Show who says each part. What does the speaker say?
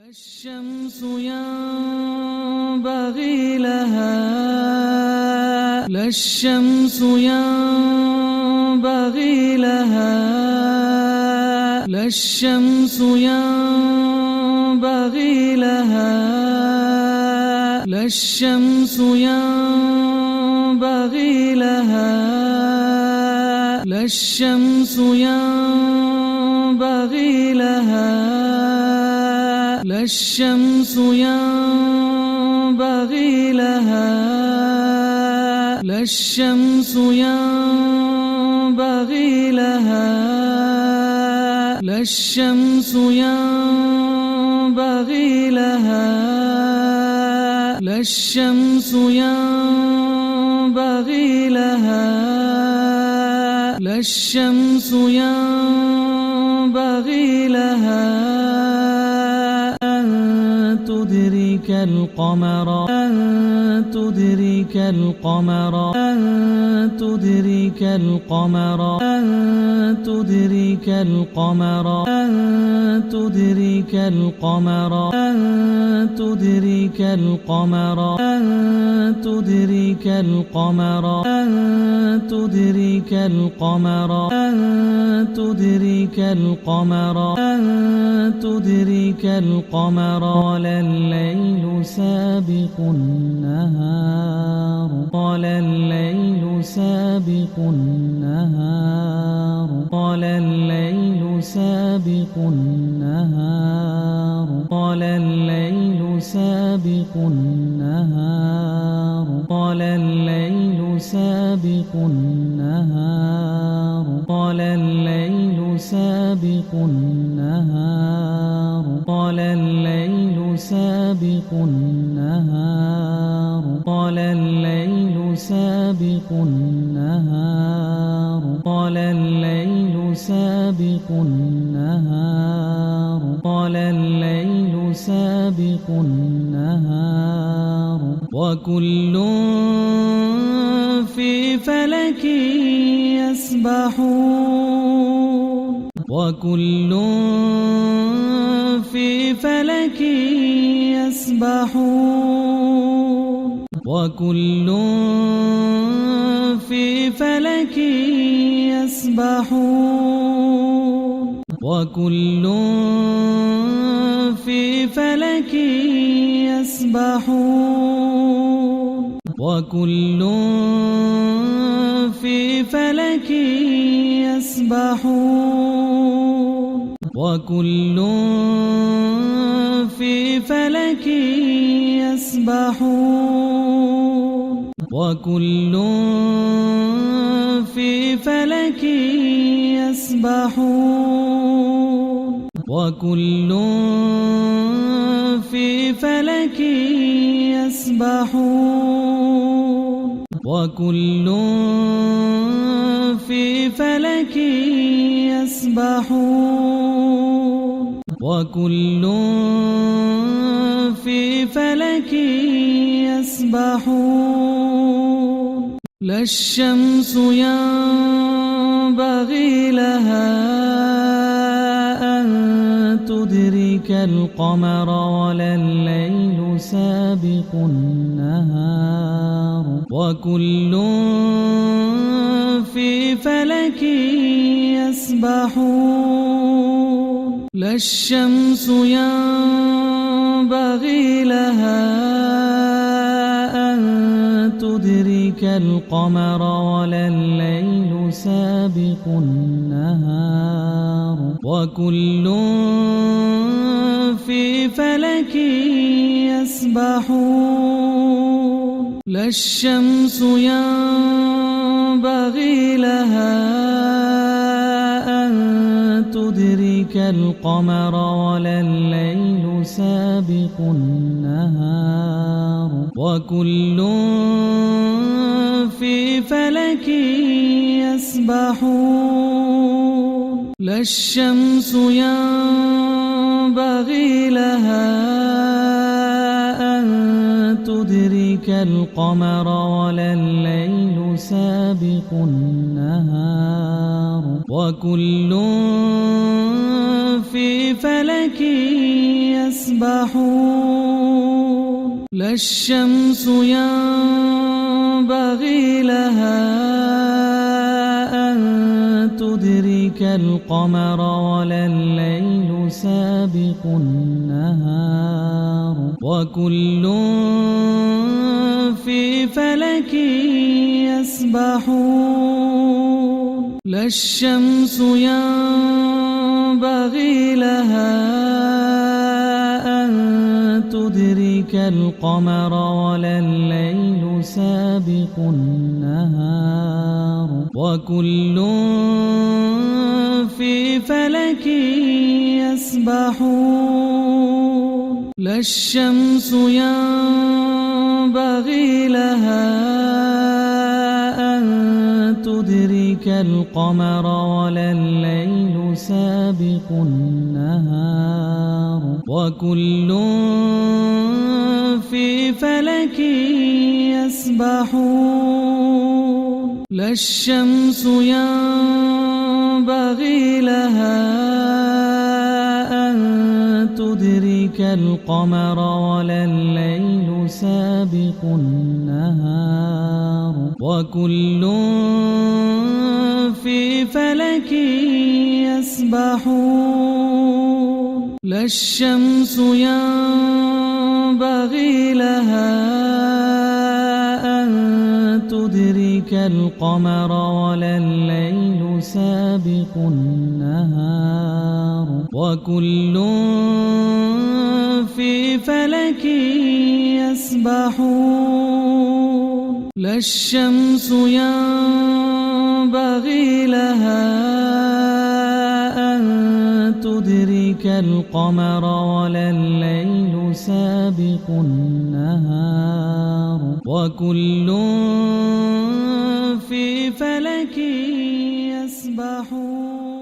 Speaker 1: الشمس ينبغي لها لا الشمس ينبغي لها لا الشمس ينبغي لها لا الشمس ينبغي لها لا الشمس ينبغي لها لا الشمس ينبغي لها لا الشمس ينبغي لها لا الشمس ينبغي لها لا الشمس ينبغي لها لا الشمس ينبغي لها تدرك القمر أن تدرك القمر أن تدرك القمر أن تدرك القمر أن تدرك القمر أن تدرك القمر أن تدرك القمر أن تدرك القمر أن تدرك القمر أن تدرك القمر قال الليل سابق النهار قال الليل سابق النهار قال الليل سابق النهار قال الليل سابق النهار قال الليل سابق النهار قال الليل سابق النهار قال الليل سابق النهار قال الليل سابق النهار قال الليل سابق النهار قال الليل سابق النهار وكل في فلك يسبحون وكل في فلك يسبحون وكل في فلك يسبحون وكل في فلك يسبحون وكل في فلك يسبحون وكل في فلك يسبحون وكل في فلك يسبحون وكل في فلك يسبحون وكل في فلك يسبحون وكل في فلك يسبحون لا الشمس ينبغي لها أن تدرك القمر ولا الليل سابق النهار وكل في فلك يسبحون لا الشمس ينبغي لها أن تدرك القمر ولا الليل سابق النهار وكل في فلك يسبحون لا الشمس ينبغي لها أن تدرك القمر ولا الليل سابق النهار وكل في فلك يسبحون لا الشمس ينبغي لها أن تدرك القمر ولا الليل سابق النهار وكل في فلك يسبحون يسبحون لا الشمس ينبغي لها أن تدرك القمر ولا الليل سابق النهار وكل في فلك يسبحون لا الشمس ينبغي لها أن تدرك القمر ولا الليل سابق النهار وكل في فلك يسبحون لا الشمس ينبغي لها أن تدرك القمر ولا الليل سابق النهار وكل في فلك يسبحون لا الشمس ينبغي لها أن تدرك القمر ولا الليل سابق النهار وكل في فلك يسبحون لا الشمس ينبغي لها أن تدرك القمر ولا الليل سابق النهار وكل في فلك يسبحون لا الشمس ينبغي لها أن تدرك القمر ولا الليل سابق النهار وكل في فلك يسبحون